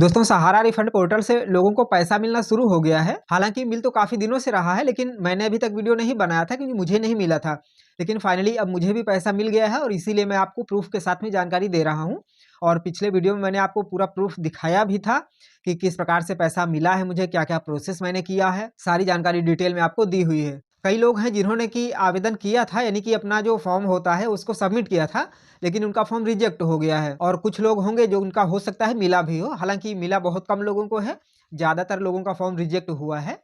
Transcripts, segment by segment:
दोस्तों सहारा refund portal से लोगों को पैसा मिलना शुरू हो गया है। हालांकि मिल तो काफ़ी दिनों से रहा है, लेकिन मैंने अभी तक वीडियो नहीं बनाया था क्योंकि मुझे नहीं मिला था। लेकिन फाइनली अब मुझे भी पैसा मिल गया है और इसीलिए मैं आपको प्रूफ के साथ में जानकारी दे रहा हूँ। और पिछले वीडियो में मैंने आपको पूरा प्रूफ दिखाया भी था कि किस प्रकार से पैसा मिला है मुझे, क्या क्या प्रोसेस मैंने किया है, सारी जानकारी डिटेल में आपको दी हुई है। कई लोग हैं जिन्होंने कि आवेदन किया था, यानी कि अपना जो फॉर्म होता है उसको सबमिट किया था, लेकिन उनका फॉर्म रिजेक्ट हो गया है। और कुछ लोग होंगे जो उनका हो सकता है मिला भी हो, हालांकि मिला बहुत कम लोगों को है, ज़्यादातर लोगों का फॉर्म रिजेक्ट हुआ है।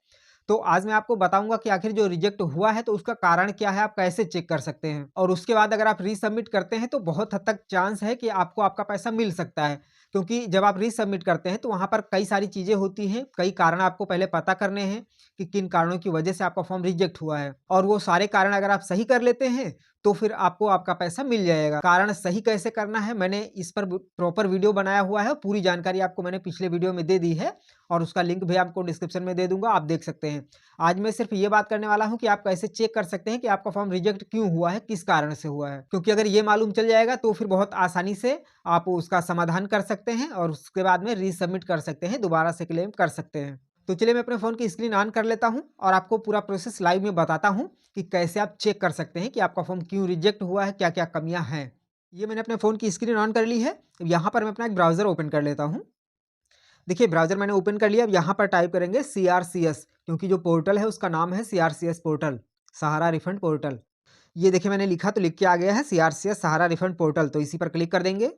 तो आज मैं आपको बताऊंगा कि आखिर जो रिजेक्ट हुआ है तो उसका कारण क्या है, आप कैसे चेक कर सकते हैं। और उसके बाद अगर आप रीसबमिट करते हैं तो बहुत हद तक चांस है कि आपको आपका पैसा मिल सकता है। क्योंकि जब आप रीसबमिट करते हैं तो वहाँ पर कई सारी चीज़ें होती हैं, कई कारण आपको पहले पता करने हैं कि किन कारणों की वजह से आपका फॉर्म रिजेक्ट हुआ है। और वो सारे कारण अगर आप सही कर लेते हैं तो फिर आपको आपका पैसा मिल जाएगा। कारण सही कैसे करना है मैंने इस पर प्रॉपर वीडियो बनाया हुआ है, पूरी जानकारी आपको मैंने पिछले वीडियो में दे दी है और उसका लिंक भी आपको डिस्क्रिप्शन में दे दूंगा, आप देख सकते हैं। आज मैं सिर्फ ये बात करने वाला हूं कि आप कैसे चेक कर सकते हैं कि आपका फॉर्म रिजेक्ट क्यों हुआ है, किस कारण से हुआ है। क्योंकि अगर ये मालूम चल जाएगा तो फिर बहुत आसानी से आप उसका समाधान कर सकते हैं और उसके बाद में रीसबमिट कर सकते हैं, दोबारा से क्लेम कर सकते हैं। तो चलिए मैं अपने फ़ोन की स्क्रीन ऑन कर लेता हूं और आपको पूरा प्रोसेस लाइव में बताता हूं कि कैसे आप चेक कर सकते हैं कि आपका फॉर्म क्यों रिजेक्ट हुआ है, क्या क्या कमियां हैं। ये मैंने अपने फ़ोन की स्क्रीन ऑन कर ली है। यहाँ पर मैं अपना एक ब्राउज़र ओपन कर लेता हूँ। देखिए ब्राउज़र मैंने ओपन कर लिया। अब यहाँ पर टाइप करेंगे CRCS, क्योंकि जो पोर्टल है उसका नाम है CRCS पोर्टल, सहारा रिफंड पोर्टल। ये देखिए मैंने लिखा तो लिख के आ गया है CRCS सहारा रिफंड पोर्टल, तो इसी पर क्लिक कर देंगे।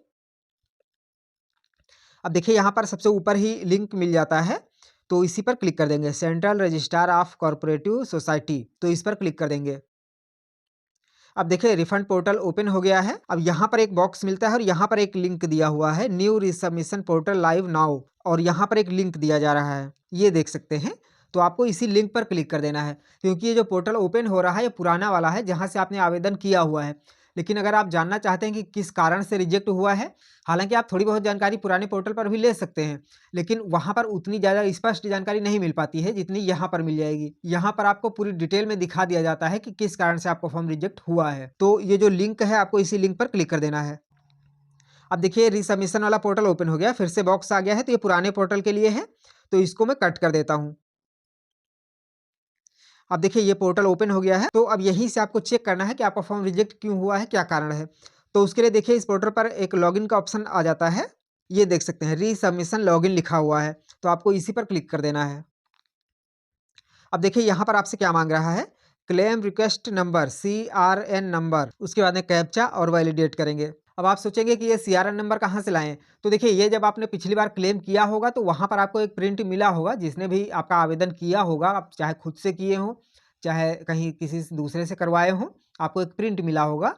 अब देखिए यहाँ पर सबसे ऊपर ही लिंक मिल जाता है, तो इसी पर क्लिक कर देंगे, central registrar of corporative society, तो इस पर क्लिक कर देंगे। अब देखिए रिफंड पोर्टल ओपन हो गया है। अब यहाँ पर एक बॉक्स मिलता है और यहाँ पर एक लिंक दिया हुआ है, new resubmission portal live now, और यहाँ पर एक लिंक दिया जा रहा है, ये देख सकते हैं। तो आपको इसी लिंक पर क्लिक कर देना है, क्योंकि ये जो पोर्टल ओपन हो रहा है ये पुराना वाला है जहाँ से आपने आवेदन किया हुआ है। लेकिन अगर आप जानना चाहते हैं कि किस कारण से रिजेक्ट हुआ है, हालांकि आप थोड़ी बहुत जानकारी पुराने पोर्टल पर भी ले सकते हैं, लेकिन वहाँ पर उतनी ज़्यादा स्पष्ट जानकारी नहीं मिल पाती है जितनी यहाँ पर मिल जाएगी। यहाँ पर आपको पूरी डिटेल में दिखा दिया जाता है कि किस कारण से आपका फॉर्म रिजेक्ट हुआ है। तो ये जो लिंक है आपको इसी लिंक पर क्लिक कर देना है। अब देखिए रिसबमिशन वाला पोर्टल ओपन हो गया, फिर से बॉक्स आ गया है, तो ये पुराने पोर्टल के लिए है, तो इसको मैं कट कर देता हूँ। अब देखिए ये पोर्टल ओपन हो गया है, तो अब यहीं से आपको चेक करना है कि आपका फॉर्म रिजेक्ट क्यों हुआ है, क्या कारण है। तो उसके लिए देखिए इस पोर्टल पर एक लॉगिन का ऑप्शन आ जाता है, ये देख सकते हैं रीसबमिशन लॉगिन लिखा हुआ है, तो आपको इसी पर क्लिक कर देना है। अब देखिए यहाँ पर आपसे क्या मांग रहा है, claim request number CRN number, उसके बाद में कैप्चा और वैलिडेट करेंगे। अब आप सोचेंगे कि ये CRN नंबर कहाँ से लाएं, तो देखिए ये जब आपने पिछली बार क्लेम किया होगा तो वहाँ पर आपको एक प्रिंट मिला होगा, जिसने भी आपका आवेदन किया होगा, आप चाहे खुद से किए हों चाहे कहीं किसी से दूसरे से करवाए हों, आपको एक प्रिंट मिला होगा,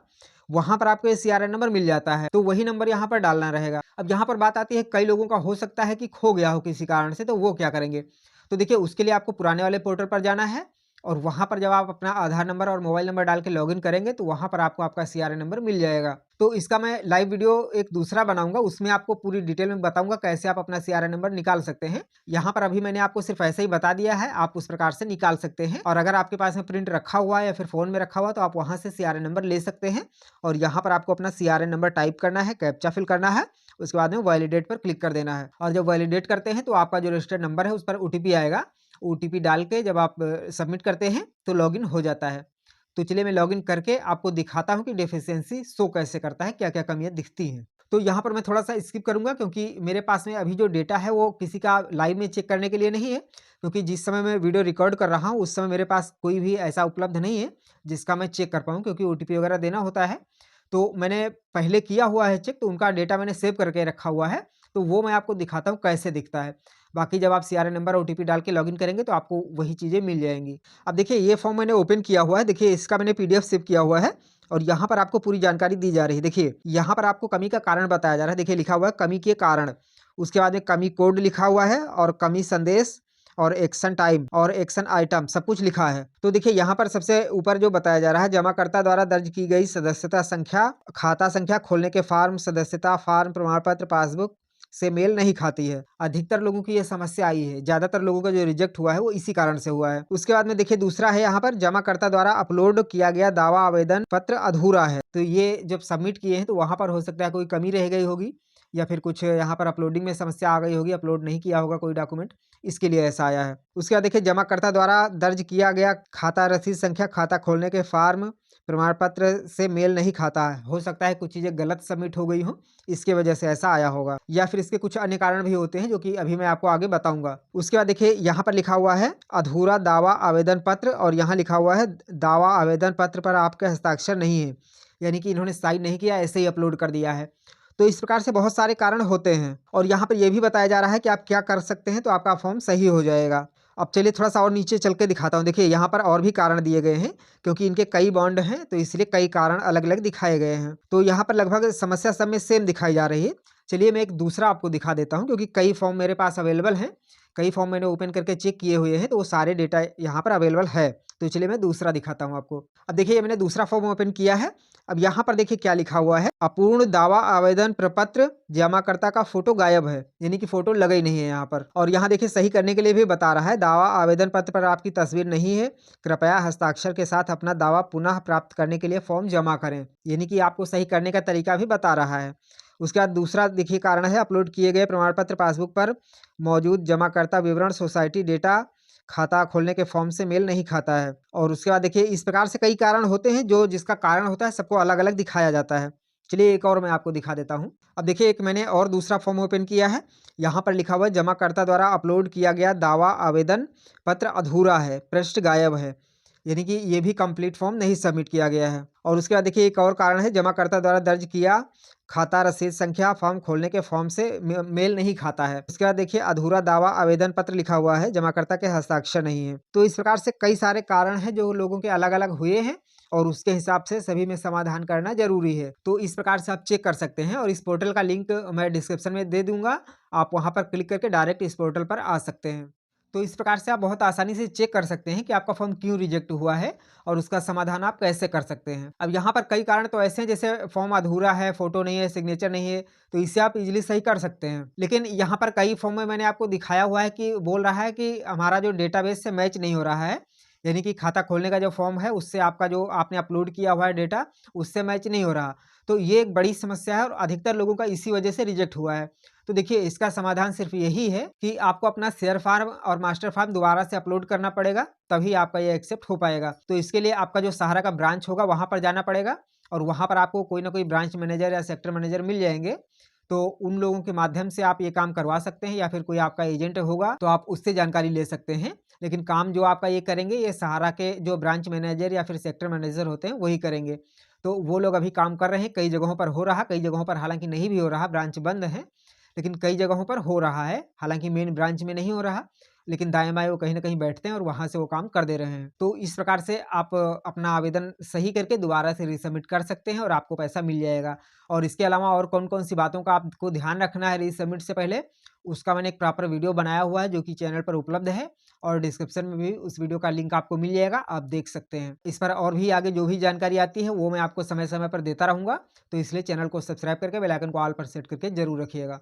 वहाँ पर आपको ये CRN नंबर मिल जाता है, तो वही नंबर यहाँ पर डालना रहेगा। अब यहाँ पर बात आती है, कई लोगों का हो सकता है कि खो गया हो किसी कारण से, तो वो क्या करेंगे। तो देखिए उसके लिए आपको पुराने वाले पोर्टल पर जाना है और वहाँ पर जब आप अपना आधार नंबर और मोबाइल नंबर डाल के लॉगिन करेंगे तो वहाँ पर आपको आपका CRN नंबर मिल जाएगा। तो इसका मैं लाइव वीडियो एक दूसरा बनाऊंगा, उसमें आपको पूरी डिटेल में बताऊंगा कैसे आप अपना CRN नंबर निकाल सकते हैं। यहाँ पर अभी मैंने आपको सिर्फ ऐसे ही बता दिया है, आप उस प्रकार से निकाल सकते हैं। और अगर आपके पास में प्रिंट रखा हुआ है या फिर फोन में रखा हुआ है तो आप वहाँ से CRN नंबर ले सकते हैं। और यहाँ पर आपको अपना CRN नंबर टाइप करना है, कैप्चा फिल करना है, उसके बाद में वैलिडेट पर क्लिक कर देना है। और जब वैलिडेट करते हैं तो आपका जो रजिस्टर्ड नंबर है उस पर OTP आएगा, OTP डाल के जब आप सबमिट करते हैं तो लॉगिन हो जाता है। तो चलिए मैं लॉगिन करके आपको दिखाता हूँ कि डेफिशिएंसी शो कैसे करता है, क्या-क्या कमियाँ दिखती हैं। तो यहाँ पर मैं थोड़ा-सा स्किप करूँगा क्योंकि मेरे पास में अभी जो डेटा है वो किसी का लाइव में चेक करने के लिए नहीं है, क्योंकि जिस समय मैं वीडियो रिकॉर्ड कर रहा हूँ उस समय मेरे पास कोई भी ऐसा उपलब्ध नहीं है जिसका मैं चेक कर पाऊँ, क्योंकि OTP वगैरह देना होता है। तो मैंने पहले किया हुआ है चेक, तो उनका डेटा मैंने सेव करके रखा हुआ है, तो वो मैं आपको दिखाता हूँ कैसे दिखता है। बाकी जब आप CRN नंबर OTP डाल के लॉगिन करेंगे तो आपको वही चीज़ें मिल जाएँगी। अब देखिए ये फॉर्म मैंने ओपन किया हुआ है, देखिए इसका मैंने PDF सेव किया हुआ है और यहाँ पर आपको पूरी जानकारी दी जा रही है। देखिए यहाँ पर आपको कमी का कारण बताया जा रहा है, देखिए लिखा हुआ है कमी के कारण, उसके बाद में कमी कोड लिखा हुआ है और कमी संदेश और एक्शन टाइम और एक्शन आइटम सब कुछ लिखा है। तो देखिए यहाँ पर सबसे ऊपर जो बताया जा रहा है, जमाकर्ता द्वारा दर्ज की गई सदस्यता संख्या, खाता संख्या, खोलने के फॉर्म, सदस्यता फॉर्म, प्रमाण पत्र, पासबुक से मेल नहीं खाती है। अधिकतर लोगों की ये समस्या आई है, ज्यादातर लोगों का जो रिजेक्ट हुआ है वो इसी कारण से हुआ है। उसके बाद में देखिए दूसरा है, यहाँ पर जमाकर्ता द्वारा अपलोड किया गया दावा आवेदन पत्र अधूरा है। तो ये जब सबमिट किए हैं तो वहां पर हो सकता है कोई कमी रह गई होगी, या फिर कुछ यहाँ पर अपलोडिंग में समस्या आ गई होगी, अपलोड नहीं किया होगा कोई डॉक्यूमेंट, इसके लिए ऐसा आया है। उसके बाद देखिए जमाकर्ता द्वारा दर्ज किया गया खाता रसीद संख्या खाता खोलने के फॉर्म प्रमाण पत्र से मेल नहीं खाता है। हो सकता है कुछ चीज़ें गलत सबमिट हो गई हों, इसके वजह से ऐसा आया होगा, या फिर इसके कुछ अन्य कारण भी होते हैं जो कि अभी मैं आपको आगे बताऊंगा। उसके बाद देखिए यहाँ पर लिखा हुआ है अधूरा दावा आवेदन पत्र, और यहाँ लिखा हुआ है दावा आवेदन पत्र पर आपके हस्ताक्षर नहीं है, यानी कि इन्होंने साइन नहीं किया, ऐसे ही अपलोड कर दिया है। तो इस प्रकार से बहुत सारे कारण होते हैं, और यहाँ पर यह भी बताया जा रहा है कि आप क्या कर सकते हैं तो आपका फॉर्म सही हो जाएगा। अब चलिए थोड़ा सा और नीचे चल के दिखाता हूँ। देखिए यहाँ पर और भी कारण दिए गए हैं, क्योंकि इनके कई बॉन्ड हैं तो इसलिए कई कारण अलग अलग दिखाए गए हैं। तो यहाँ पर लगभग समस्या सब में सेम दिखाई जा रही है। चलिए मैं एक दूसरा आपको दिखा देता हूँ, क्योंकि कई फॉर्म मेरे पास अवेलेबल हैं, कई फॉर्म मैंने ओपन करके चेक किए हुए हैं, तो वो सारे डेटा यहाँ पर अवेलेबल है। तो चलिए मैं दूसरा दिखाता हूँ आपको। अब देखिए ये मैंने दूसरा फॉर्म ओपन किया है। अब यहाँ पर देखिए क्या लिखा हुआ है, अपूर्ण दावा आवेदन प्रपत्र जमाकर्ता का फोटो गायब है, यानी कि फोटो लगा ही नहीं है यहाँ पर। और यहाँ देखिए सही करने के लिए भी बता रहा है दावा आवेदन पत्र पर आपकी तस्वीर नहीं है, कृपया हस्ताक्षर के साथ अपना दावा पुनः प्राप्त करने के लिए फॉर्म जमा करें, यानी कि आपको सही करने का तरीका भी बता रहा है। उसके बाद दूसरा देखिए कारण है अपलोड किए गए प्रमाण पत्र पासबुक पर मौजूद जमाकर्ता विवरण सोसाइटी डेटा खाता खोलने के फॉर्म से मेल नहीं खाता है। और उसके बाद देखिए इस प्रकार से कई कारण होते हैं, जो जिसका कारण होता है सबको अलग अलग दिखाया जाता है। चलिए एक और मैं आपको दिखा देता हूँ। अब देखिए एक मैंने और दूसरा फॉर्म ओपन किया है। यहाँ पर लिखा हुआ है जमाकर्ता द्वारा अपलोड किया गया दावा आवेदन पत्र अधूरा है, पृष्ठ गायब है, यानी कि ये भी कंप्लीट फॉर्म नहीं सबमिट किया गया है। और उसके बाद देखिए एक और कारण है जमाकर्ता द्वारा दर्ज किया खाता रसीद संख्या फॉर्म खोलने के फॉर्म से मेल नहीं खाता है। उसके बाद देखिए अधूरा दावा आवेदन पत्र लिखा हुआ है, जमाकर्ता के हस्ताक्षर नहीं है। तो इस प्रकार से कई सारे कारण हैं जो लोगों के अलग अलग हुए हैं, और उसके हिसाब से सभी में समाधान करना जरूरी है। तो इस प्रकार से आप चेक कर सकते हैं, और इस पोर्टल का लिंक मैं डिस्क्रिप्शन में दे दूंगा, आप वहां पर क्लिक करके डायरेक्ट इस पोर्टल पर आ सकते हैं। तो इस प्रकार से आप बहुत आसानी से चेक कर सकते हैं कि आपका फॉर्म क्यों रिजेक्ट हुआ है, और उसका समाधान आप कैसे कर सकते हैं। अब यहाँ पर कई कारण तो ऐसे हैं, जैसे फॉर्म अधूरा है, फोटो नहीं है, सिग्नेचर नहीं है, तो इसे आप इजीली सही कर सकते हैं। लेकिन यहाँ पर कई फॉर्म में मैंने आपको दिखाया हुआ है कि बोल रहा है कि हमारा जो डेटाबेस से मैच नहीं हो रहा है, यानी कि खाता खोलने का जो फॉर्म है उससे आपका जो आपने अपलोड किया हुआ है डेटा, उससे मैच नहीं हो रहा। तो ये एक बड़ी समस्या है, और अधिकतर लोगों का इसी वजह से रिजेक्ट हुआ है। तो देखिए इसका समाधान सिर्फ यही है कि आपको अपना शेयर फार्म और मास्टर फार्म दोबारा से अपलोड करना पड़ेगा, तभी आपका ये एक्सेप्ट हो पाएगा। तो इसके लिए आपका जो सहारा का ब्रांच होगा वहां पर जाना पड़ेगा, और वहां पर आपको कोई ना कोई ब्रांच मैनेजर या सेक्टर मैनेजर मिल जाएंगे। तो उन लोगों के माध्यम से आप ये काम करवा सकते हैं, या फिर कोई आपका एजेंट होगा तो आप उससे जानकारी ले सकते हैं। लेकिन काम जो आपका ये करेंगे, ये सहारा के जो ब्रांच मैनेजर या फिर सेक्टर मैनेजर होते हैं वही करेंगे। तो वो लोग अभी काम कर रहे हैं, कई जगहों पर हो रहा, कई जगहों पर हालांकि नहीं भी हो रहा, ब्रांच बंद है, लेकिन कई जगहों पर हो रहा है। हालांकि मेन ब्रांच में नहीं हो रहा, लेकिन दाएं बाएं वो कहीं ना कहीं बैठते हैं और वहां से वो काम कर दे रहे हैं। तो इस प्रकार से आप अपना आवेदन सही करके दोबारा से रीसबमिट कर सकते हैं, और आपको पैसा मिल जाएगा। और इसके अलावा और कौन कौन सी बातों का आपको ध्यान रखना है रीसबमिट से पहले, उसका मैंने एक प्रॉपर वीडियो बनाया हुआ है जो कि चैनल पर उपलब्ध है, और डिस्क्रिप्शन में भी उस वीडियो का लिंक आपको मिल जाएगा, आप देख सकते हैं। इस पर और भी आगे जो भी जानकारी आती है वो मैं आपको समय समय पर देता रहूंगा, तो इसलिए चैनल को सब्सक्राइब करके बेल आइकन को ऑल पर सेट करके जरूर रखिएगा।